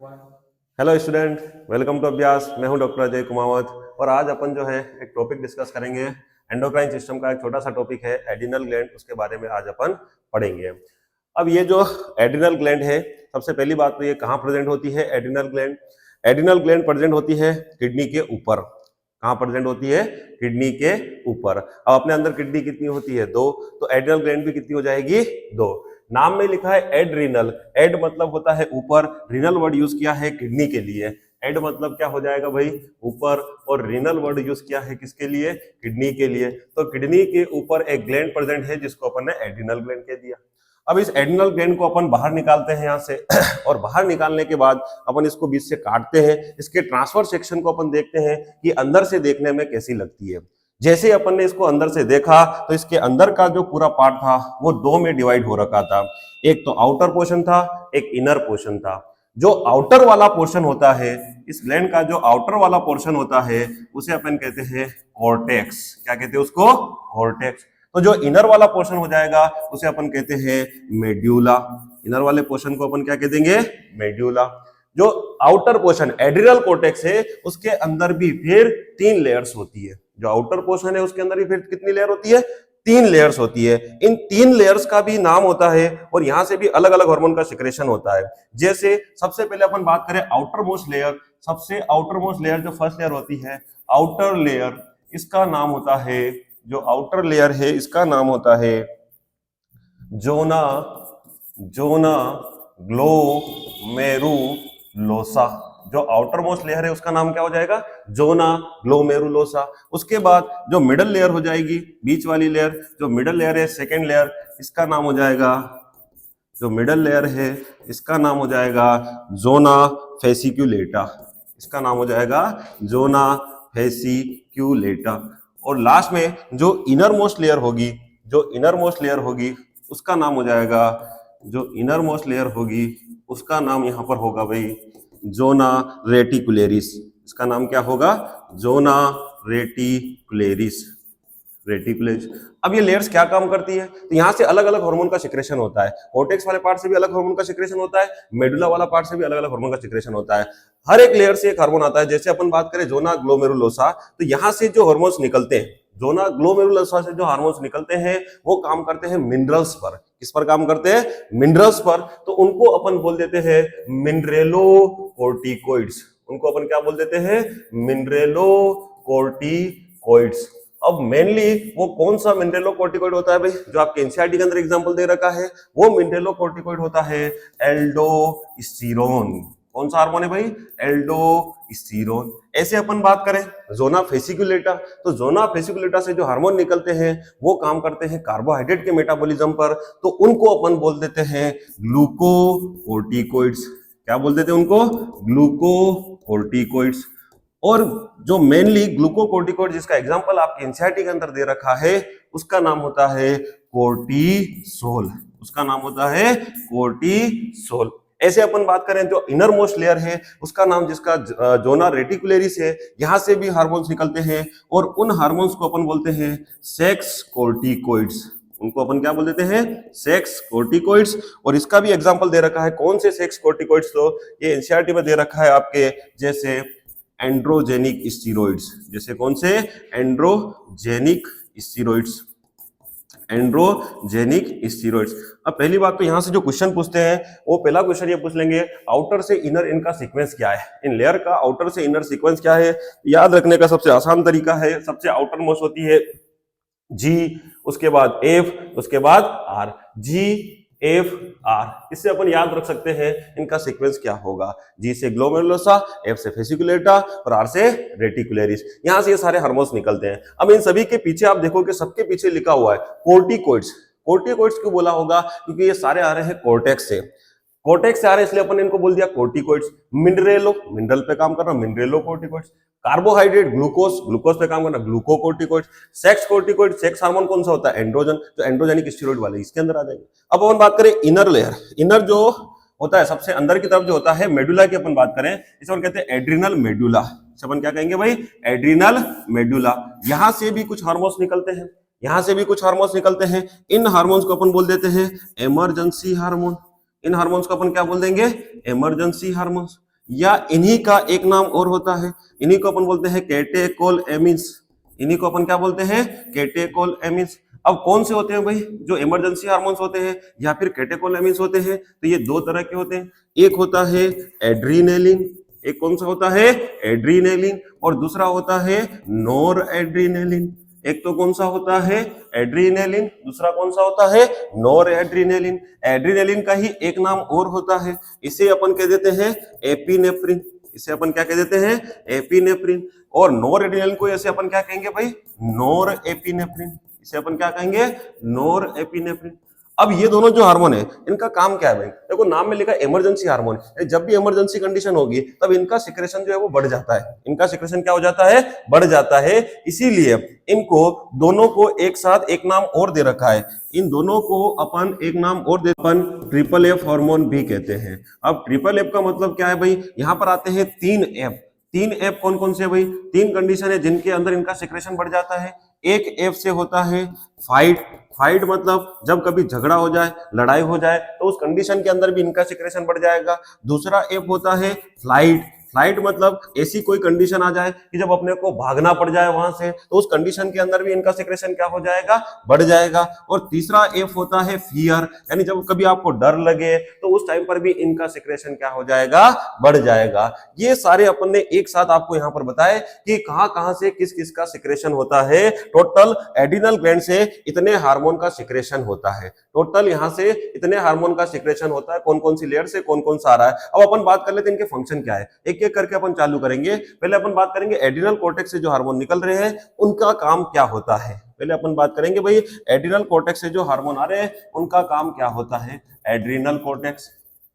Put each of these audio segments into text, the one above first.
Hello student, welcome to अभ्यास। मैं हूं डॉक्टर अजय कुमावत और आज अपन जो है एक टॉपिक डिस्कस करेंगे। एंडोक्राइन सिस्टम का एक छोटा सा टॉपिक है एड्रिनल ग्लैंड, उसके बारे में आज अपन पढ़ेंगे। अब ये जो एड्रिनल ग्लैंड है, सबसे पहली बात तो ये कहाँ प्रेजेंट होती है? Adrenal gland. Adrenal gland present होती है किडनी के ऊपर। कहाँ प्रेजेंट होती है? किडनी के ऊपर। अब अपने अंदर किडनी कितनी होती है? 2, तो एड्रिनल ग्लैंड भी कितनी हो जाएगी? 2। नाम में लिखा है एड्रिनल। एड मतलब होता है ऊपर, रिनल वर्ड यूज किया है किडनी के लिए। एड मतलब क्या हो जाएगा भाई? ऊपर। और रिनल वर्ड यूज किया है किसके लिए? किडनी के लिए। तो किडनी के ऊपर एक ग्लैंड प्रेजेंट है जिसको अपन ने एड्रिनल ग्लैंड कह दिया। अब इस एड्रिनल ग्लैंड को अपन बाहर निकालते हैं यहाँ से और बाहर निकालने के बाद अपन इसको बीच से काटते हैं। इसके ट्रांसफर सेक्शन को अपन देखते हैं कि अंदर से देखने में कैसी लगती है। जैसे अपन ने इसको अंदर से देखा तो इसके अंदर का जो पूरा पार्ट था वो 2 में डिवाइड हो रखा था। एक तो आउटर पोर्शन था, एक इनर पोर्शन था। जो आउटर वाला पोर्शन होता है, इस ग्लैंड का जो आउटर वाला पोर्शन होता है उसे अपन कहते हैं कॉर्टेक्स। क्या कहते हैं उसको? कॉर्टेक्स। तो जो इनर वाला पोर्शन हो जाएगा उसे अपन कहते हैं मेड्यूला। इनर वाले पोर्शन को अपन क्या कह देंगे? मेड्यूला। जो आउटर पोर्शन एड्रिनल कॉर्टेक्स है उसके अंदर भी फिर 3 लेयर्स होती है। जो आउटर पोर्शन है उसके अंदर भी फिर कितनी लेयर होती है? 3 लेयर्स होती है। इन 3 लेयर्स का भी नाम होता है और यहां से भी अलग अलग हार्मोन का सिक्रेशन होता है। जैसे सबसे पहले अपन बात करें आउटर मोस्ट लेयर। सबसे आउटर मोस्ट लेयर जो फर्स्ट लेयर होती है, आउटर लेयर, इसका नाम होता है, जो आउटर लेयर है इसका नाम होता है जोना जोना ग्लोमेरुलोसा। जो आउटर मोस्ट लेयर है उसका नाम क्या हो जाएगा? Zona glomerulosa. उसके बाद जो मिडल लेयर हो जाएगी, बीच वाली लेयर, जो मिडल लेयर है सेकेंड लेयर, इसका नाम हो जाएगा, जो मिडल लेयर है इसका नाम हो जाएगा जोना फेसिक्युलेटा। इसका नाम हो जाएगा जोना फेसिक्युलेटा। और लास्ट में जो इनर मोस्ट लेयर होगी, जो इनर मोस्ट लेयर होगी उसका नाम हो जाएगा, जो इनर मोस्ट लेयर होगी उसका नाम यहां पर होगा भाई जोना रेटिकुलेरिस। इसका नाम क्या होगा? जोना रेटिकुलेरिस। रेटिकुलेज। अब ये लेयर्स क्या काम करती है? तो यहाँ से अलग अलग हार्मोन का सिक्रेशन होता है। कॉर्टेक्स वाले पार्ट से भी अलग हार्मोन का सिक्रेशन होता है, मेडुला वाला पार्ट से भी अलग अलग हार्मोन का सिक्रेशन होता है। हर एक लेयर से एक हार्मोन आता है। जैसे अपन बात करें जोना ग्लोमेरुलोसा, तो यहाँ से जो हार्मोन्स निकलते हैं, जोना ग्लोमेरुलोसा से जो हार्मोन्स निकलते हैं वो काम करते हैं मिनरल्स पर। किस पर काम करते हैं? मिनरल्स पर। तो उनको अपन बोल देते हैं मिनरेलोकोर्टिकोइड्स। उनको अपन क्या बोल देते हैं? मिनरेलोकोर्टिकोइड्स। अब मेनली वो कौन सा मिनरेलोकोर्टिकोइड होता है भाई? जो आपके एनसीईआरटी के अंदर एग्जांपल दे रखा है वो मिनरेलोकोर्टिकोइड होता है एल्डोस्टेरोन। कौन सा हार्मोन है भाई? एल्डोस्टेरोन। ऐसे अपन बात करें जोना फेसिकुलेटा, तो जोना फेसिकुलेटा से जो हार्मोन निकलते हैं वो काम करते हैं कार्बोहाइड्रेट के मेटाबॉलिज्म पर। तो उनको अपन बोल देते हैं ग्लूकोकोर्टिकोइड्स। क्या बोल देते हैं उनको? ग्लूकोकोर्टिकोइड्स। और जो मेनली ग्लूकोकोर्टिकोइड जिसका एग्जांपल आपके एनसीईआरटी के अंदर दे रखा है उसका नाम होता है कोर्टिसोल। उसका नाम होता है कोर्टिसोल। ऐसे अपन बात करें जो इनर मोस्ट लेयर है उसका नाम जिसका जोना रेटिकुलेरिस है, यहां से भी हार्मोन्स निकलते हैं और उन हार्मोन्स को अपन बोलते हैं सेक्स कोर्टिकोइड्स। उनको अपन क्या बोल देते हैं? Sex corticoids. और इसका भी एग्जांपल दे रखा है। कौन से सेक्स कोर्टिकोइड्स? तो ये एनसीईआरटी में दे रखा है आपके, जैसे एंड्रोजेनिक स्टीरॉइड्स। जैसे कौन से? Androgenic steroids. Androgenic steroids. अब पहली बात तो यहां से जो क्वेश्चन पूछते हैं वो पहला क्वेश्चन ये पूछ लेंगे आउटर से इनर इनका सीक्वेंस क्या है? इन लेयर का आउटर से इनर सीक्वेंस क्या है? याद रखने का सबसे आसान तरीका है, सबसे आउटर मोस्ट होती है जी, उसके बाद एफ, उसके बाद आर। जी एफ आर, इससे अपन याद रख सकते हैं इनका सीक्वेंस क्या होगा। जी से ग्लोमेरुलोसा, एफ से फेसिकुलेटा और आर से रेटिकुलेरिस। यहां से ये सारे हार्मोन्स निकलते हैं। अब इन सभी के पीछे आप देखो कि सबके पीछे लिखा हुआ है कोर्टिकोइड्स। कोर्टिकोइड्स क्यों बोला होगा? क्योंकि ये सारे आ रहे हैं कॉर्टेक्स से। कॉर्टेक्स से आ रहे हैं इसलिए अपन इनको बोल दिया कोर्टिकोइड्स। मिनरेलो, मिनरल पे काम करना, मिनरेलोकोर्टिकोइड्स। कार्बोहाइड्रेट, ग्लूकोज, ग्लूकोज पे काम करना, glucocorticoids. Sex corticoid, sex hormone कौन सा होता है? एंड्रोजन, जो एंड्रोजेनिक स्टेरॉइड वाले इसके अंदर आ जाएंगे। अब अपन बात करें इनर लेयर। इनर जो होता है सबसे अंदर की तरफ जो होता है मेडुला की अपन बात करें, इसे अपन कहते हैं एड्रिनल मेडुला। इसे अपन क्या कहेंगे भाई? Adrenal medulla. यहां से भी कुछ हार्मोन्स निकलते हैं, यहां से भी कुछ हार्मोन्स निकलते हैं। इन हार्मोन्स को अपन बोल देते हैं इमरजेंसी हार्मोन। इन हार्मोन्स को अपन क्या बोल देंगे? Emergency hormones. या इन्हीं का एक नाम और होता है, इन्हीं को अपन बोलते हैं कैटेकोलएमिन्स, इन्हीं को अपन क्या बोलते हैं, कैटेकोलएमिन्स। अब कौन से होते हैं भाई, जो इमरजेंसी हार्मोन्स होते हैं या फिर कैटेकोलएमिन्स होते हैं, तो ये दो तरह के होते हैं। एक होता है एड्रीनेलिन, एक कौन सा होता है, एड्रीनेलिन, और दूसरा होता है नोर एड्रीनेलिन। एक तो कौन सा होता है, एड्रीनेलिन, दूसरा कौन सा होता है, नोर एड्रीनेलिन। एड्रीनेलिन का ही एक नाम और होता है, इसे अपन कह देते हैं एपिनेफ्रिन, इसे अपन क्या कह देते हैं, एपिनेफ्रिन। और नोर एड्रीनेलिन को ऐसे अपन क्या कहेंगे भाई, नोर एपिनेफ्रिन, इसे अपन क्या कहेंगे, नोर एपिनेफ्रिन। अब ये दोनों जो हार्मोन है, इनका काम क्या है भाई, देखो नाम में लिखा इमरजेंसी हार्मोन, जब भी इमरजेंसी कंडीशन होगी तब इनका सिक्रेशन जो है वो बढ़ जाता है, इनका सिक्रेशन क्या हो जाता है, बढ़ जाता है। इसीलिए इनको दोनों को एक साथ एक नाम और दे रखा है, इन दोनों को अपन एक नाम और दे, अपन ट्रिपल एफ हार्मोन भी कहते हैं। अब ट्रिपल एफ का मतलब क्या है भाई, यहाँ पर आते हैं 3 एफ। 3 एफ कौन कौन से भाई, 3 कंडीशन है जिनके अंदर इनका सिक्रेशन बढ़ जाता है। एक एफ से होता है फाइट, फाइट मतलब जब कभी झगड़ा हो जाए, लड़ाई हो जाए, तो उस कंडीशन के अंदर भी इनका सिक्रेशन बढ़ जाएगा। दूसरा एफ होता है फ्लाइट, फ्लाइट मतलब ऐसी कोई कंडीशन आ जाए कि जब अपने को भागना पड़ जाए वहां से, तो उस कंडीशन के अंदर भी इनका सिक्रेशन क्या हो जाएगा, बढ़ जाएगा। और तीसरा एफ होता है फियर, यानी जब कभी आपको डर लगे तो उस टाइम पर भी इनका सिक्रेशन क्या हो जाएगा, बढ़ जाएगा। ये सारे अपन ने एक साथ आपको यहाँ पर बताए कि कहां से किस किस का सिक्रेशन होता है। टोटल एड्रिनल ग्लैंड से इतने हार्मोन का सिक्रेशन होता है, टोटल यहाँ से इतने हार्मोन का सिक्रेशन होता है, कौन कौन सी लेयर से कौन कौन सा आ रहा है। अब अपन बात कर लेते हैं इनके फंक्शन क्या है, एक एक करके अपन चालू करेंगे। पहले अपन बात करेंगे एड्रिनल कॉर्टेक्स से जो हार्मोन निकल रहे हैं उनका काम क्या होता है। पहले अपन बात करेंगे भाई एड्रिनल कॉर्टेक्स से जो हार्मोन आ रहे हैं उनका काम क्या होता है। एड्रिनल कॉर्टेक्स,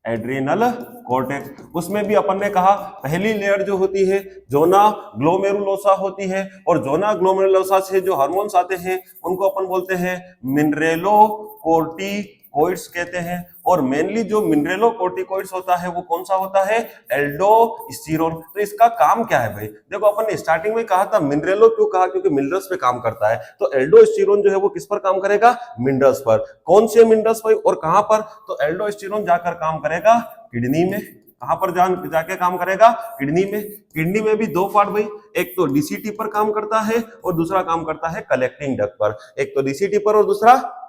एड्रिनल कॉर्टेक्स, उसमें भी अपन ने कहा पहली लेयर जो होती है जोना ग्लोमेरुलोसा होती है, और जोना ग्लोमेरुलोसा से जो हार्मोन्स आते हैं उनको अपन बोलते हैं मिनरेलोकोर्टिकोइड्स कहते हैं। और मेनली जो मिनरेलोकोर्टिकोइड्स होता है वो कौन सा होता है, एल्डोस्टेरोन। तो इसका काम क्या है भाई, देखो अपन ने स्टार्टिंग में कहा था मिनरेलो, क्यों कहा, क्योंकि मिनरल्स पे काम करता है। तो एल्डोस्टेरोन जो है वो किस पर काम करेगा, मिनरल्स पर। कौन से मिनरल्स पर और कहां पर, तो एल्डोस्टेरोन जाकर काम करेगा किडनी में। कहां पर जाके काम करेगा, किडनी में। किडनी में भी दो पार्ट भाई, एक तो डीसीटी पर काम करता है और दूसरा काम करता है कलेक्टिंग डक्ट पर। एक तो डीसीटी पर और दूसरा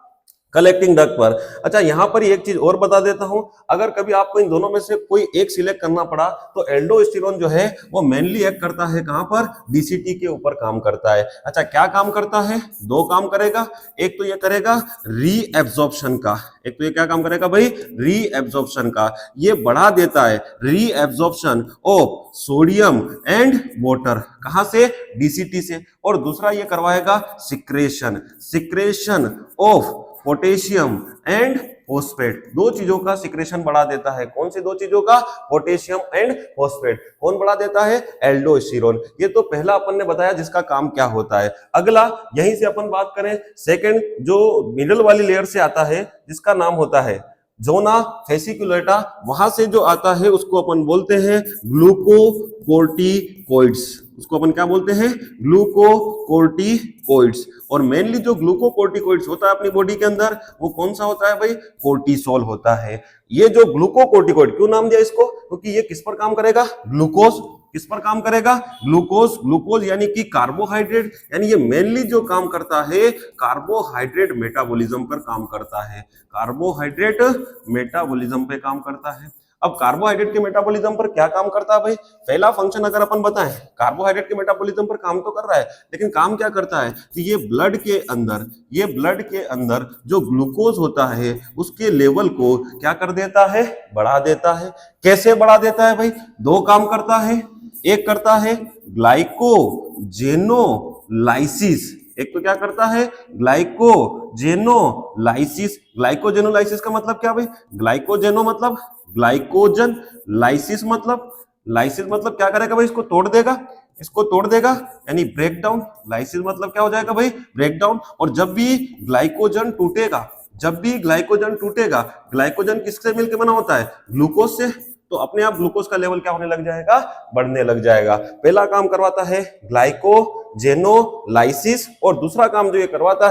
कलेक्टिंग डक्ट पर। अच्छा यहाँ पर एक चीज और बता देता हूं, अगर कभी आपको इन दोनों में से कोई एक सिलेक्ट करना पड़ा तो एल्डोस्टेरोन जो है वो मेनली एक्ट करता है कहां पर, डीसीटी के ऊपर काम करता है। अच्छा क्या काम करता है, दो काम करेगा। एक तो ये करेगा रीएब्जॉर्प्शन का, एक तो ये क्या काम करेगा भाई, रीएब्जॉर्प्शन का। ये बढ़ा देता है reabsorption of sodium and water, कहां से, डीसीटी से। और दूसरा ये करवाएगा secretion, secretion of potassium and phosphate. दो चीजों का सिक्रेशन बढ़ा देता है। कौन सी दो चीजों का, पोटेशियम एंड फॉस्फेट। कौन बढ़ा देता है, एल्डोस्टेरोन। ये तो पहला अपन ने बताया जिसका काम क्या होता है। अगला यहीं से अपन बात करें सेकंड, जो मिडल वाली लेयर से आता है जिसका नाम होता है जोना फेसिकुलेटा, वहां से जो आता है उसको अपन बोलते हैं ग्लूकोकोर्टिकोइड्स। उसको अपन क्या बोलते हैं, ग्लूकोकोर्टिकोइड्स। और मेनली जो ग्लूकोकोर्टिकोइड्स होता है अपनी बॉडी के अंदर वो कौन सा होता है भाई, कोर्टिसोल होता है। ये जो ग्लूकोकोर्टिकोइड, क्यों नाम दिया इसको, क्योंकि ये किस पर काम करेगा, ग्लूकोज। किस पर काम करेगा, ग्लूकोज। ग्लूकोज यानी कि कार्बोहाइड्रेट, यानी ये मेनली जो काम करता है कार्बोहाइड्रेट मेटाबॉलिज्म पर काम करता है, कार्बोहाइड्रेट मेटाबॉलिज्म पे काम करता है। अब कार्बोहाइड्रेट के मेटाबॉलिज्म पर क्या काम करता है भाई, पहला फंक्शन अगर अपन बताएं, कार्बोहाइड्रेट के मेटाबॉलिज्म पर काम तो कर रहा है लेकिन काम क्या करता है, तो ये ब्लड के अंदर, ये ब्लड के अंदर जो ग्लूकोज होता है उसके लेवल को क्या कर देता है, बढ़ा देता है। कैसे बढ़ा देता है भाई, दो काम करता है। एक करता है ग्लाइकोजेनोलाइसिस, एक तो क्या करता है, ग्लाइकोजेनोलाइसिस। ग्लाइकोजेनोलाइसिस का मतलब क्या भाई, ग्लाइकोजेनो मतलब ग्लाइकोजन, लाइसिस मतलब, लाइसिस मतलब क्या करेगा भाई, इसको तोड़ देगा, इसको तोड़ देगा यानी ब्रेक डाउन। लाइसिस मतलब क्या हो जाएगा भाई, ब्रेक डाउन। और जब भी ग्लाइकोजन टूटेगा, जब भी ग्लाइकोजन टूटेगा, ग्लाइकोजन किससे मिलकर बना होता है, ग्लूकोज से, तो अपने आप ग्लूकोज का लेवल क्या होने लग जाएगा, बढ़ने लग जाएगा। पहला काम करवाता है ग्लाइकोजेनोलाइसिस और दूसरा काम जो ये करवाता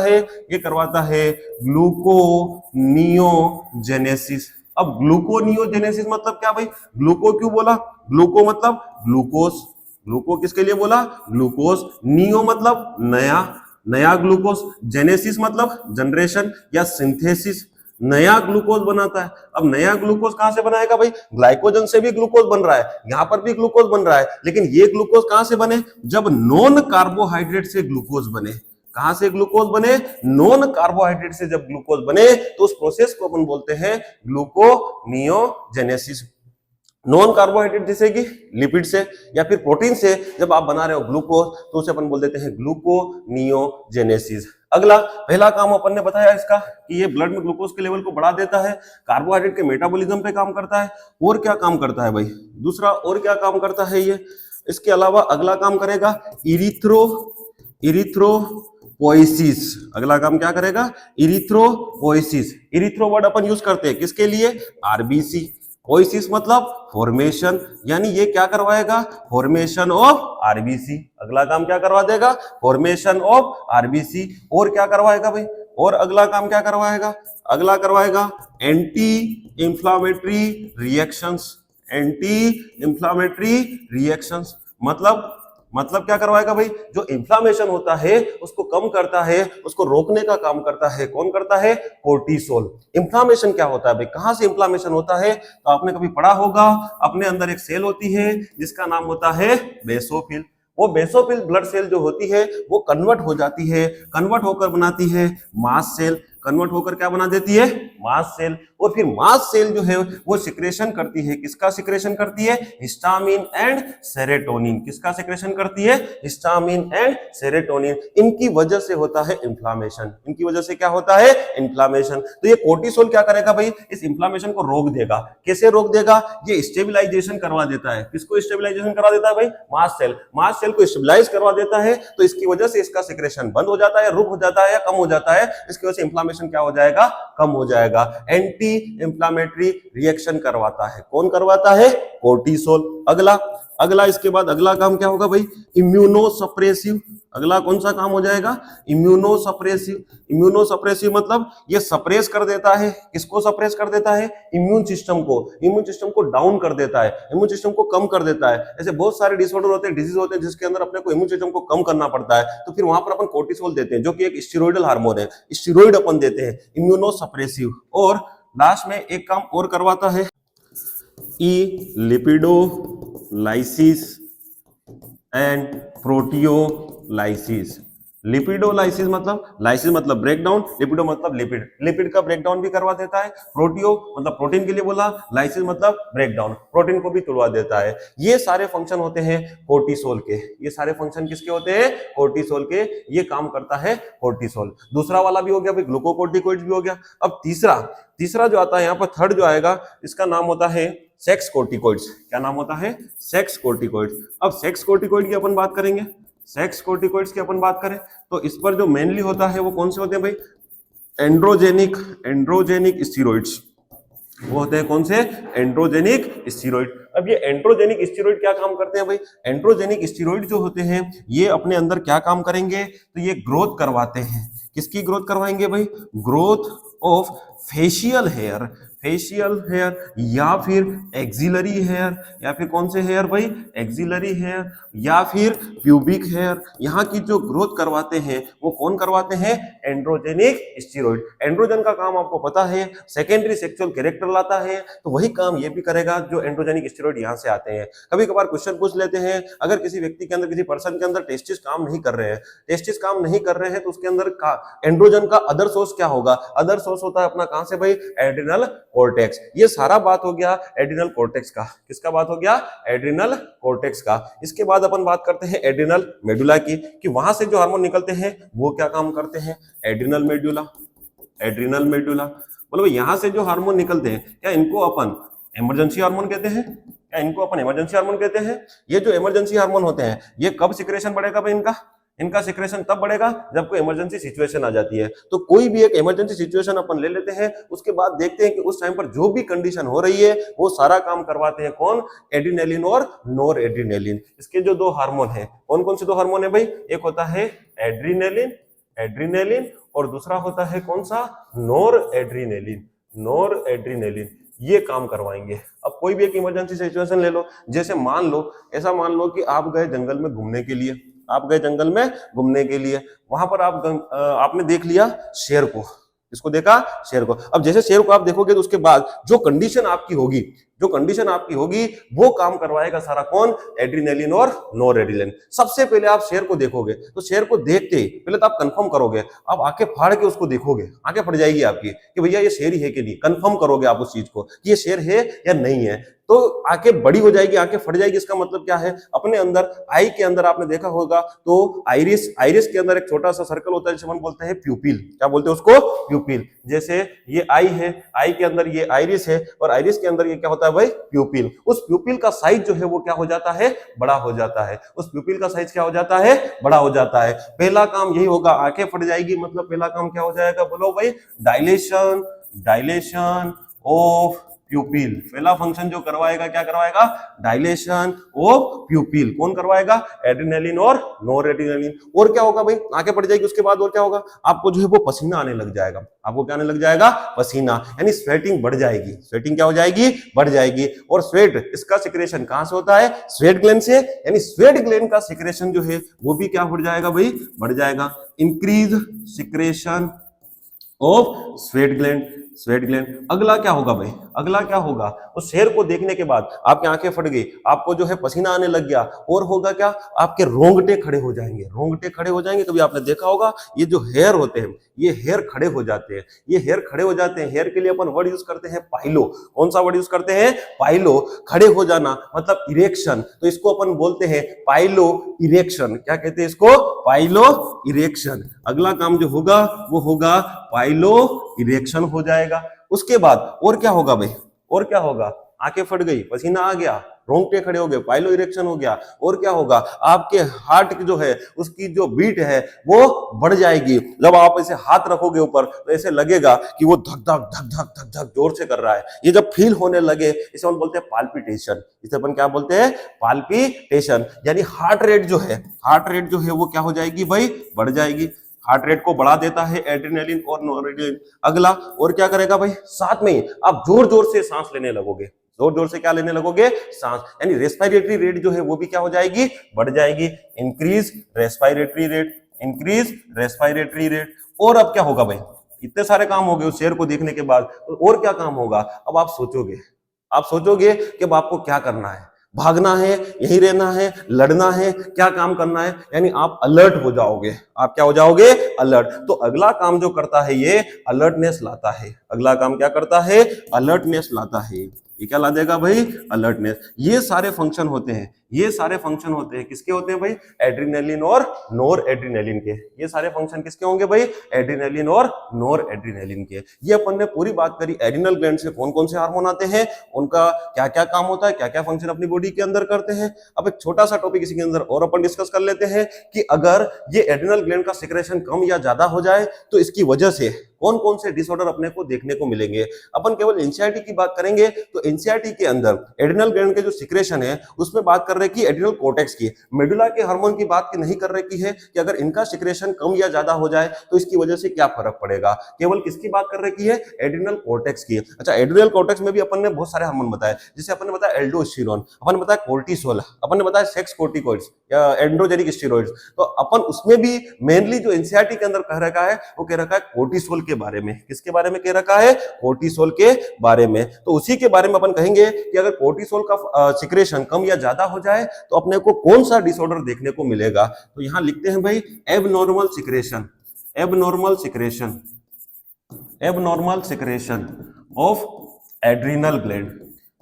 है ग्लूकोनियोजेनेसिस। अब ग्लूकोनियोजेनेसिस मतलब क्या भाई, ग्लूको क्यों बोला, ग्लूको मतलब ग्लूकोज, ग्लूको किसके लिए बोला, ग्लूकोज, नियो मतलब नया, नया ग्लूकोज, जेनेसिस मतलब जनरेशन या सिंथेसिस, नया ग्लूकोज बनाता है। अब नया ग्लूकोज कहां से बनाएगा भाई, ग्लाइकोजन से भी ग्लूकोज बन रहा है, यहां पर भी ग्लूकोज बन रहा है, लेकिन ये ग्लूकोज कहां से बने, जब नॉन कार्बोहाइड्रेट से ग्लूकोज बने। कहां से ग्लूकोज बने, नॉन कार्बोहाइड्रेट से जब ग्लूकोज बने तो उस प्रोसेस को अपन बोलते हैं ग्लूकोनियोजेनेसिस। नॉन कार्बोहाइड्रेट जैसे कि लिपिड से या फिर प्रोटीन से जब आप बना रहे हो ग्लूकोज तो उसे अपन बोल देते हैं ग्लूकोनियोजेनेसिस। अगला पहला काम अपन ने बताया इसका कि ये ब्लड में ग्लूकोज के लेवल को बढ़ा देता है, कार्बोहाइड्रेट के मेटाबॉलिज्म पे काम करता है। और क्या काम करता है भाई, दूसरा और क्या काम करता है ये, इसके अलावा अगला काम करेगा इरिथ्रोपोइसिस। अगला काम क्या करेगा, इरिथ्रोपोइसिस। इरिथ्रो वर्ड अपन यूज करते हैं किसके लिए, आरबीसी। पोइसिस मतलब फॉर्मेशन, यानी ये क्या करवाएगा, फॉर्मेशन ऑफ आरबीसी। अगला काम क्या करवा देगा, फॉर्मेशन ऑफ आरबीसी। और क्या करवाएगा भाई, और अगला काम क्या करवाएगा, अगला करवाएगा anti inflammatory reactions. Anti inflammatory reactions मतलब क्या करवाएगा भाई, जो इंफ्लामेशन होता है उसको कम करता है, उसको रोकने का काम करता है। कौन करता है, कोर्टिसोल। इंफ्लामेशन क्या होता है भाई, कहां से इंफ्लामेशन होता है, तो आपने कभी पढ़ा होगा, अपने अंदर एक सेल होती है जिसका नाम होता है बेसोफिल। वो बेसोफिल ब्लड सेल जो होती है वो कन्वर्ट हो जाती है, कन्वर्ट होकर बनाती है मास सेल। कन्वर्ट होकर क्या बना देती है, मास सेल। और फिर मास सेल जो है वो सिक्रेशन करती है, किसका सिक्रेशन करती है, हिस्टामिन एंड सेरोटोनिन। किसका सिक्रेशन करती है, हिस्टामिन एंड सेरोटोनिन। इनकी वजह से होता है इंफ्लामेशन, इनकी वजह से क्या होता है, इंफ्लामेशन। तो ये कोर्टिसोल क्या करेगा भाई, इस इंफ्लामेशन को रोक देगा। कैसे रोक देगा, ये स्टेबलाइजेशन करवा देता है। किसको स्टेबलाइजेशन करवा देता है भाई, मास सेल। मास सेल को स्टेबलाइज करवा देता है, तो इसकी वजह से इसका सिक्रेशन बंद हो जाता है, रुक हो जाता है या कम हो जाता है। इसकी वजह से इंफ्लामेशन क्या हो जाएगा, कम हो जाएगा। एंटी इंफ्लामेटरी रिएक्शन करवाता है, कौन करवाता है, कोर्टिसोल। अगला इसके बाद अगला काम क्या होगा भाई, इम्यूनोसप्रेसिव। अगला कौन सा काम हो जाएगा, इम्यूनोसप्रेसिव। इम्यूनोसप्रेसिव मतलब ये सप्रेस कर देता है, किसको सप्रेस कर देता है, इम्यून सिस्टम को। इम्यून सिस्टम को डाउन कर देता है, इम्यून सिस्टम को कम कर देता है। ऐसे बहुत सारे डिसऑर्डर होते हैं, डिजीज होते हैं जिसके अंदर अपने को इम्यून सिस्टम को कम करना पड़ता है, तो फिर वहां पर अपन कोर्टिसोल देते हैं जो कि एक स्टेरॉइडल हार्मोन है, स्टेरॉइड अपन देते हैं, इम्यूनोसप्रेसिव। और लास्ट में एक काम और करवाता है, ई लिपिडोलाइसिस एंड प्रोटियोलाइसिस। लिपिडोलाइसिस मतलब, लाइसिस मतलब ब्रेकडाउन, लिपिडो मतलब लिपिड, लिपिड का ब्रेकडाउन भी करवा देता है। प्रोटियो मतलब प्रोटीन के लिए बोला, लाइसिस मतलब ब्रेकडाउन, प्रोटीन को भी तोड़वा देता है। ये सारे फंक्शन होते हैं कोर्टिसोल के। ये सारे फंक्शन किसके होते हैं, कोर्टिसोल के। ये काम करता है कोर्टिसोल। दूसरा वाला भी हो गया भाई, ग्लूकोकोर्टिकोइड्स भी हो गया। अब तीसरा जो आता है यहाँ पर, थर्ड जो आएगा, इसका नाम होता है सेक्स कोर्टिकोइड्स। क्या नाम होता है, सेक्स कोर्टिकोइड्स। अब सेक्स कोर्टिकोइड की अपन बात करेंगे, सेक्स कोर्टिकोइड्स की अपन बात करें तो इस पर जो मेनली होता है वो कौन से होते हैं भाई, एंड्रोजेनिक स्टीरॉइड्स। वो होते हैं कौन से, एंड्रोजेनिक स्टीरॉइड। अब ये एंड्रोजेनिक स्टीरॉइड क्या काम करते हैं भाई, एंड्रोजेनिक स्टीरॉइड जो होते हैं ये अपने अंदर क्या काम करेंगे, तो ये ग्रोथ करवाते हैं। किसकी ग्रोथ करवाएंगे भाई, ग्रोथ ऑफ फेशियल हेयर या फिर एक्सिलरी हेयर, या फिर कौन से हेयर भाई, एक्सिलरी हेयर या फिर प्यूबिक हेयर। यहाँ की जो ग्रोथ करवाते हैं वो कौन करवाते हैं, एंड्रोजेनिक स्टीरॉइड। एंड्रोजन का काम आपको पता है, सेकेंडरी सेक्सुअल कैरेक्टर लाता है, तो वही काम ये भी करेगा जो एंड्रोजेनिक स्टीरॉइड यहाँ से आते हैं। कभी कभार क्वेश्चन पूछ लेते हैं, अगर किसी व्यक्ति के अंदर, किसी पर्सन के अंदर टेस्टिस काम नहीं कर रहे हैं, तो उसके अंदर एंड्रोजन का अदर सोर्स क्या होगा, अदर सोर्स होता है अपना कहां से भाई, एड्रिनल कोर्टेक्स। ये सारा बात हो गया एड्रिनल कोर्टेक्स का। किसका बात हो गया, एड्रिनल कोर्टेक्स का। इसके बाद अपन बात करते हैं एड्रिनल मेडुला की, कि वहां से जो हार्मोन निकलते हैं वो क्या काम करते हैं, एड्रिनल मेडुला। मतलब यहां से जो हार्मोन निकलते हैं, क्या इनको अपन इमरजेंसी हार्मोन कहते हैं, ये जो इमरजेंसी हार्मोन होते हैं ये कब सिक्रेशन बढ़ेगा भाई, इनका सिक्रेशन तब बढ़ेगा जब कोई इमरजेंसी सिचुएशन आ जाती है। तो कोई भी एक इमरजेंसी सिचुएशन अपन ले लेते हैं, उसके बाद देखते हैं कि उस टाइम पर जो भी कंडीशन हो रही है वो सारा काम करवाते हैं कौन, एड्रिनेलिन और नोर एड्रिनेलिन। इसके जो दो हार्मोन है, कौन से दो हार्मोन है भाई, एक होता है एड्रिनेलिन और दूसरा होता है कौन सा, नोर एड्रिनेलिन। ये काम करवाएंगे। अब कोई भी एक इमरजेंसी सिचुएशन ले लो, जैसे मान लो, ऐसा मान लो कि आप गए जंगल में घूमने के लिए, आप गए जंगल में घूमने के लिए, वहां पर आपने देख लिया शेर को, इसको देखा शेर को। अब जैसे शेर को आप देखोगे तो उसके बाद जो कंडीशन आपकी होगी, जो कंडीशन आपकी होगी वो काम करवाएगा सारा कौन, एड्रेनालिन और नॉरएड्रेनालिन। सबसे पहले आप शेर को देखोगे तो शेर को देखते ही पहले तो आप कंफर्म करोगे, आप आंखें फाड़ के उसको देखोगे, आंखें फट जाएगी आपकी कि भैया ये शेर ही है कि नहीं, कंफर्म करोगे आप उस चीज को कि ये शेर है या नहीं है। तो आंखें बड़ी हो जाएगी, आंखें फट जाएगी, इसका मतलब क्या है, अपने अंदर आई के अंदर आपने देखा होगा तो आइरिस, आइरिस के अंदर एक छोटा सा सर्कल होता है जिसे हम बोलते हैं प्यूपिल। क्या बोलते हैं उसको, प्यूपिल। जैसे ये आई है, आई के अंदर ये आइरिस है और आइरिस के अंदर ये क्या होता है भाई, प्यूपिल। उस प्यूपिल का साइज जो है वो क्या हो जाता है, बड़ा हो जाता है। उस प्यूपिल का साइज क्या हो जाता है, बड़ा हो जाता है। पहला काम यही होगा, आंखें फट जाएगी, मतलब पहला काम क्या हो जाएगा, बोलो भाई, डायलेशन, डायलेशन ऑफ प्यूपिल। पहला फंक्शन जो करवाएगा, क्या करवाएगा, डायलेशन ऑफ प्यूपिल। कौन करवाएगा, एड्रेनालिन और नॉरएड्रेनालिन। और क्या होगा भाई, आंखें पड़ जाएगी, उसके बाद और क्या होगा, आपको जो है वो पसीना आने लग जाएगा। आपको क्या आने लग जाएगा, पसीना, यानी स्वेटिंग बढ़ जाएगी। स्वेटिंग क्या हो जाएगी, बढ़ जाएगी। और स्वेट, इसका सिक्रेशन कहां से होता है, स्वेट ग्लैंड से, यानी स्वेट ग्लैंड का सिक्रेशन जो है वो भी क्या बढ़ जाएगा भाई, बढ़ जाएगा। Increase secretion of sweat gland, sweat gland. अगला क्या होगा भाई, अगला क्या होगा, उस शेर को देखने के बाद आपकी आंखें फट गई, आपको जो है पसीना आने लग गया, और होगा क्या, आपके रोंगटे खड़े हो जाएंगे, रोंगटे खड़े हो जाएंगे। कभी आपने देखा होगा ये जो हेयर होते हैं, ये हेयर खड़े हो जाते हैं, ये हेयर खड़े हो जाते हैं। हेयर के लिए अपन वर्ड यूज करते हैं पाइलो। कौन सा वर्ड यूज करते हैं, पाइलो। खड़े हो जाना मतलब इरेक्शन, तो इसको अपन बोलते हैं पाइलो इरेक्शन। क्या कहते हैं इसको, पाइलो इरेक्शन। अगला काम जो होगा वो होगा पाइलो इरेक्शन हो जाएगा। उसके बाद और क्या होगा भाई, और क्या होगा, आंखें फट गई, पसीना आ गया, रोंगटे खड़े हो गए, पाइलो इरेक्शन हो गया। और क्या होगा, आपके हार्ट जो है उसकी जो बीट है वो बढ़ जाएगी। जब आप ऐसे हाथ रखोगे ऊपर तो ऐसे लगेगा कि वो धक धक धक धक धक धक जोर से कर रहा है। ये जब फील होने लगे इसे हम बोलते हैं पाल्पिटेशन। इसे अपन क्या बोलते हैं, पाल्पिटेशन। यानी हार्ट रेट जो है, हार्ट रेट जो है वो क्या हो जाएगी भाई, बढ़ जाएगी। हार्ट रेट को बढ़ा देता है एड्रेनालिन और नॉरएड्रेनालिन। अगला और क्या करेगा भाई, साथ में ही आप जोर जोर से सांस लेने लगोगे, जोर जोर से क्या लेने लगोगे, सांस, यानी रेस्पिरेटरी रेट जो है वो भी क्या हो जाएगी, बढ़ जाएगी। Increase respiratory rate, increase respiratory rate. और अब क्या होगा भाई, इतने सारे काम हो गए उस शेर को देखने के बाद, और क्या काम होगा, अब आप सोचोगे, आप सोचोगे कि अब आपको क्या करना है, भागना है, यहीं रहना है, लड़ना है, क्या काम करना है, यानी आप अलर्ट हो जाओगे। आप क्या हो जाओगे, अलर्ट। तो अगला काम जो करता है ये अलर्टनेस लाता है। अगला काम क्या करता है, अलर्टनेस लाता है। ये क्या ला देगा भाई, अलर्टनेस। ये सारे फंक्शन होते हैं, ये सारे फंक्शन होते हैं किसके होते हैं भाई, एड्रेनालिन और नॉरएड्रेनालिन के। ये सारे फंक्शन किसके होंगे भाई, एड्रेनालिन और नॉरएड्रेनालिन के। ये अपन ने पूरी बात करी एड्रिनल ग्लैंड से कौन कौन से हार्मोन आते हैं, उनका क्या क्या काम होता है, क्या क्या फंक्शन अपनी बॉडी के अंदर करते हैं। अब एक छोटा सा टॉपिक इसी के अंदर और अपन डिस्कस कर लेते हैं कि अगर ये एड्रिनल ग्लैंड का सिक्रेशन कम या ज्यादा हो जाए तो इसकी वजह से कौन कौन से डिसऑर्डर अपने को देखने को मिलेंगे। अपन केवल एनसीईआरटी की बात करेंगे तो एनसीईआरटी के अंदर एड्रिनल ग्लैंड के जो सिक्रेशन है उसमें बात कर रहे हैं कि एड्रिनल कॉर्टेक्स की, मेडुला के हार्मोन की बात की नहीं कर रहे की है कि अगर इनका सिक्रेशन कम या ज्यादा हो जाए तो इसकी वजह से क्या फर्क पड़ेगा। केवल किसकी बात कर रहे की है, एड्रिनल कॉर्टेक्स की। अच्छा, एड्रिनल कॉर्टेक्स में भी अपन ने बहुत सारे हार्मोन बताए, जैसे अपन ने बताया एल्डोस्टेरोन, अपन ने बताया कोर्टिसोल, अपन ने बताया सेक्स कोर्टिकॉइड्स या एंड्रोजेनिक स्टेरॉइड्स। तो अपन उसमें भी मेनली जो एनसीईआरटी के अंदर कह रखा है वो कह रखा है कोर्टिसोल के बारे में। किसके बारे में कह रखा है, कोर्टिसोल के बारे में। तो उसी के बारे में अपन कहेंगे कि अगर कोर्टिसोल का सिक्रेशन कम या ज्यादा हो जाए तो अपने को कौन सा डिसऑर्डर देखने को मिलेगा। तो यहां लिखते हैं भाई abnormal secretion, abnormal secretion, abnormal secretion of adrenal gland,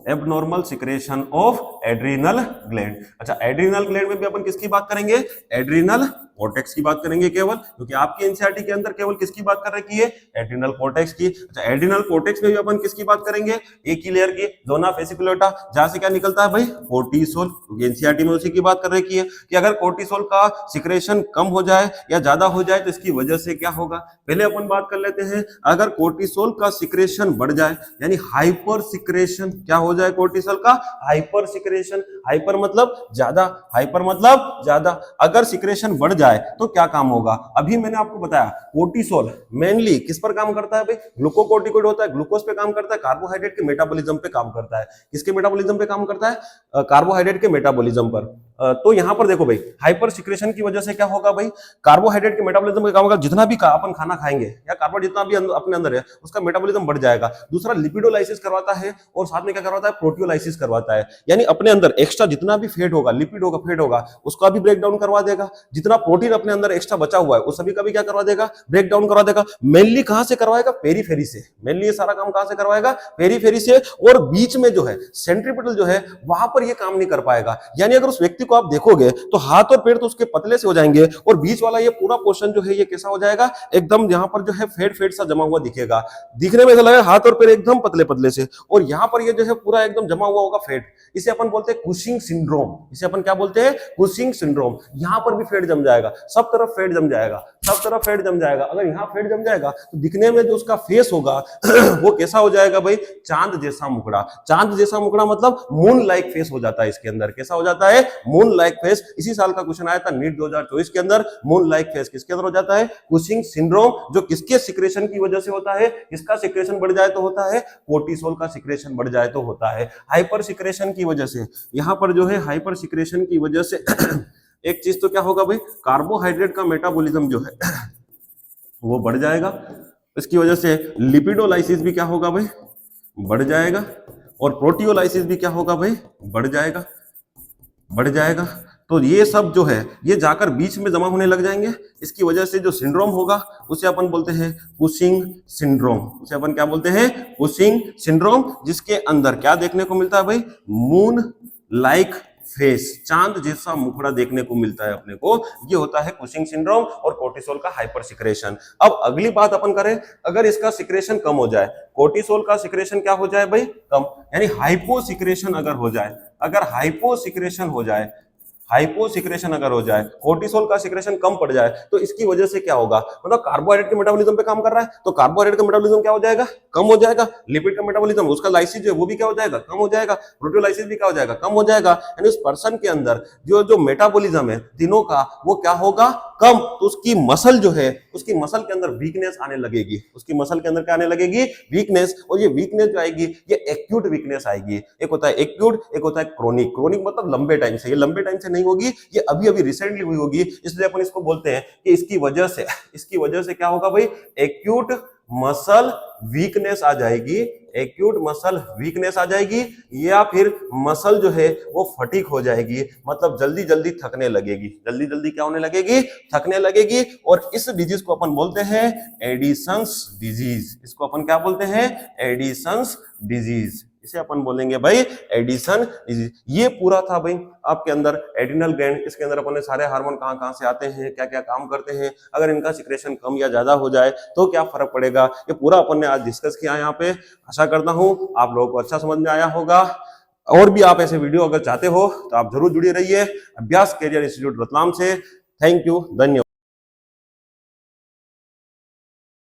abnormal secretion of adrenal gland. अच्छा, एड्रिनल ग्लैंड में भी अपन किसकी बात करेंगे, एड्रिनल कॉर्टेक्स की बात करेंगे केवल, क्योंकि आपकी एनसीईआरटी के अंदर केवल किसकी बात कर रखी है, एड्रिनल कॉर्टेक्स की। अच्छा, एड्रिनल कॉर्टेक्स में भी अपन किसकी बात करेंगे, एक ही लेयर की, जोना फेसिकुलेटा, जहां से क्या निकलता है भाई, कोर्टिसोल। क्योंकि एनसीईआरटी में उसी की बात कर रखी है कि अगर कोर्टिसोल का सिक्रेशन कम हो जाए या ज्यादा हो जाए तो इसकी वजह से क्या होगा। पहले अपन बात कर लेते हैं, अगर कोर्टिसोल का सिक्रेशन बढ़ जाए यानी हाइपर सिक्रेशन, क्या हो जाए कोर्टिसोल का, हाइपर सिक्रेशन। हाइपर मतलब ज्यादा, हाइपर मतलब ज्यादा। अगर सिक्रेशन बढ़ जाए तो क्या काम होगा। अभी मैंने आपको बताया कोर्टिसोल मेनली किस पर काम करता है भाई, ग्लूकोकोर्टिकोइड होता है, ग्लूकोज पे काम करता है, कार्बोहाइड्रेट के मेटाबॉलिज्म पे काम करता है। किसके मेटाबॉलिज्म पे काम करता है, कार्बोहाइड्रेट के मेटाबॉलिज्म पर। तो यहां पर देखो भाई हाइपर सिक्रेशन की वजह से क्या होगा भाई, कार्बोहाइड्रेट के मेटाबॉलिज्म पे काम होगा, जितना भी अपन खाना खाएंगे या कार्बोहाइड्रेट जितना भी अपने अंदर है उसका मेटाबॉलिज्म बढ़ जाएगा। दूसरा लिपिडोलाइसिस करवाता है और साथ में क्या करवाता है, प्रोटियोलाइसिस करवाता है, यानी अपने अंदर एक्स्ट्रा जितना भी फैट होगा, लिपिड होगा, फैट होगा, उसका भी ब्रेक डाउन करवा देगा। जितना प्रोटीन अपने अंदर एक्स्ट्रा बचा हुआ है उस सभी का भी क्या करवा देगा, ब्रेक डाउन करवा देगा। मेनली कहां से करवाएगा, पेरीफेरी से। मेनली ये सारा काम कहां से करवाएगा, पेरीफेरी से। और बीच में जो है सेंट्रीपिटल जो है वहां पर ये काम नहीं कर पाएगा। यानी अगर उस व्यक्ति को आप देखोगे तो हाथ और पैर तो उसके पतले से हो जाएंगे और बीच वाला ये पूरा पोर्शन जो है ये कैसा हो जाएगा, एकदम यहां पर जो है फेट फेट सा जमा हुआ दिखेगा। दिखने में ऐसा लगेगा हाथ और पैर एकदम पतले पतले से, और यहां पर ये जो है पूरा एकदम जमा हुआ होगा फेट। इसे अपन बोलते हैं कुशिंग सिंड्रोम। इसे अपन क्या बोलते हैं, कुशिंग सिंड्रोम। यहां पर भी फेट जम जाएगा, सब तरफ फेट जम जाएगा, सब तरफ फेट जम जाएगा। अगर यहां फेट जम जाएगा तो दिखने में जो उसका फेस होगा वो कैसा हो जाएगा भाई, चांद जैसा मुखड़ा। चांद जैसा मुखड़ा मतलब मून लाइक फेस हो जाता है इसके अंदर। कैसा हो जाता है, मून लाइक फेस। इसी साल का क्वेश्चन आया था नीट 2024 के अंदर, मून लाइक फेस किसके अंदर हो जाता है, कुशिंग सिंड्रोम। जो किसके सिक्रेशन की वजह से होता है, किसका सिक्रेशन बढ़ जाए तो होता है, कोर्टिसोल का सिक्रेशन बढ़ जाए तो होता है। हाइपर सिक्रेशन की वजह से, यहां पर जो है हाइपर सिक्रेशन की वजह से एक चीज तो क्या होगा भाई, कार्बोहाइड्रेट का मेटाबॉलिज्म जो है वो बढ़ जाएगा। इसकी वजह से लिपिडोलाइसिस भी क्या होगा भाई, बढ़ जाएगा। और प्रोटियोलाइसिस भी क्या होगा भाई, बढ़ जाएगा, बढ़ जाएगा। तो ये सब जो है ये जाकर बीच में जमा होने लग जाएंगे। इसकी वजह से जो सिंड्रोम होगा उसे अपन बोलते हैं कुशिंग सिंड्रोम। उसे अपन क्या बोलते हैं, कुशिंग सिंड्रोम। जिसके अंदर क्या देखने को मिलता है भाई, मून लाइक फेस, चांद जैसा मुखड़ा देखने को मिलता है अपने को। ये होता है कुशिंग सिंड्रोम और कोर्टिसोल का हाइपर सिक्रेशन। अब अगली बात अपन करें, अगर इसका सिक्रेशन कम हो जाए, कोर्टिसोल का सिक्रेशन क्या हो जाए भाई, कम, यानी हाइपो सिक्रेशन अगर हो जाए, अगर हाइपो सिक्रेशन हो जाए, हाइपो सिक्रेशन अगर हो जाए, कोर्टिसोल का सिक्रेशन कम पड़ जाए, तो इसकी वजह से क्या होगा, मतलब कार्बोहाइड्रेट के मेटाबॉलिज्म पे काम कर रहा है तो कार्बोहाइड्रेट का मेटाबॉलिज्म क्या हो जाएगा, कम हो जाएगा। लिपिड का मेटाबॉलिज्म, उसका लाइसिस जो है वो भी क्या हो जाएगा, कम हो जाएगा। प्रोटियोलाइसिस भी क्या हो जाएगा, कम हो जाएगा। यानी उस पर्सन के अंदर जो जो मेटाबॉलिज्म है तीनों का वो क्या होगा, कम। तो उसकी मसल जो है, उसकी मसल के अंदर वीकनेस आने लगेगी। उसकी मसल के अंदर क्या आने लगेगी, वीकनेस। और ये वीकनेस जो आएगी ये एक्यूट वीकनेस आएगी। एक होता है एक्यूट, एक होता है क्रोनिक। क्रोनिक मतलब लंबे टाइम से, ये लंबे टाइम से नहीं होगी, ये अभी अभी रिसेंटली हुई होगी, इसलिए अपन इसको बोलते हैं कि इसकी वजह से क्या होगा भाई, एक्यूट मसल वीकनेस आ जाएगी। एक्यूट मसल वीकनेस आ जाएगी, या फिर मसल जो है वो फटीक हो जाएगी, मतलब जल्दी जल्दी थकने लगेगी। जल्दी जल्दी क्या होने लगेगी, थकने लगेगी। और इस डिजीज को अपन बोलते हैं एडिसन्स डिजीज। इसको अपन क्या बोलते हैं, एडिसन्स डिजीज। इसे अपन बोलेंगे भाई एडिसन डिजीज। ये पूरा था भाई आपके अंदर एड्रिनल ग्लैंड। इसके अंदर अपन ने सारे हार्मोन कहां कहां से आते हैं, क्या क्या काम करते हैं, अगर इनका सिक्रेशन कम या ज्यादा हो जाए तो क्या फर्क पड़ेगा, ये पूरा अपन ने आज डिस्कस किया यहाँ पे। आशा करता हूं आप लोगों को अच्छा समझ में आया होगा। और भी आप ऐसे वीडियो अगर चाहते हो तो आप जरूर जुड़े रहिए अभ्यास कैरियर इंस्टीट्यूट रतलाम से। थैंक यू, धन्यवाद।